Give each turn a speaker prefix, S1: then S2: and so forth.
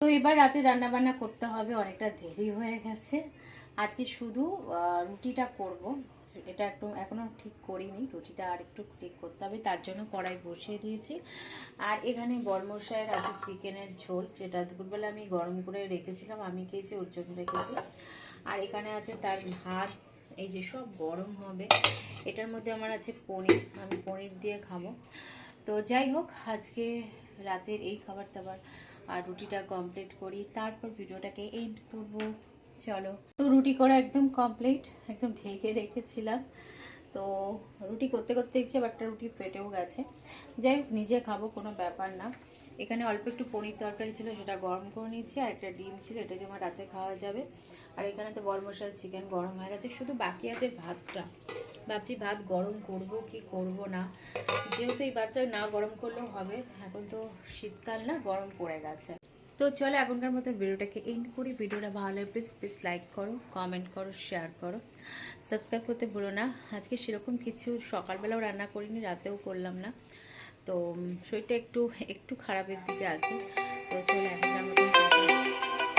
S1: তো এবার রাতে রান্না বান্না করতে হবে, অনেকটা দেরি হয়ে গেছে। আজকে শুধু রুটিটা করব। এটা একটু এখনো ঠিক করিনি, রুটিটা আর একটু ঠিক করতে হবে, তার জন্য কড়াই বসিয়ে দিয়েছি। আর এখানে বরমশাইয়ের আছে চিকেনের ঝোল, যেটা দুপুরবেলা আমি গরম করে রেখেছিলাম, আমি খেয়েছি, ওর জন্য রেখেছি। আর এখানে আছে তার ভাত, এই যে সব গরম হবে। এটার মধ্যে আমার আছে পনির, আমি পনির দিয়ে খাবো। তো যাই হোক, আজকে রাতের এই খাবার দাবার আর রুটিটা কমপ্লিট করি, তারপর ভিডিওটাকে এন্ড করব। চলো, তো রুটি করা একদম কমপ্লিট, একদম ঢেকে রেখেছিলাম। তো রুটি করতে করতে দেখছি আবার একটা রুটি ফেটেও গেছে। যাই হোক, নিজে খাবো, কোনো ব্যাপার না। এখানে অল্প একটু পনির তরকারি ছিল, সেটা গরম করে নিচ্ছি। আর একটা ডিম ছিল, এটা দিয়ে আমার রাতে খাওয়া যাবে। আর এখানে তো বরমশাল চিকেন গরম হয়ে গেছে, শুধু বাকি আছে ভাতটা। ভাবছি ভাত গরম করব কি করব না, যেহেতু এই ভাতটা না গরম করলেও হবে, এখন তো শীতকাল না, গরম পড়ে গেছে। তো চলো এখনকার মতো ভিডিওটাকে এন্ড করি। ভিডিওটা ভালো লাগে প্লিজ প্লিজ লাইক করো, কমেন্ট করো, শেয়ার করো, সাবস্ক্রাইব করতে ভুলো না। আজকে সেরকম কিছু সকালবেলাও রান্না করিনি, রাতেও করলাম না। তো শরীরটা একটু একটু খারাপের দিকে আছে। তো চলো এখনকার মতো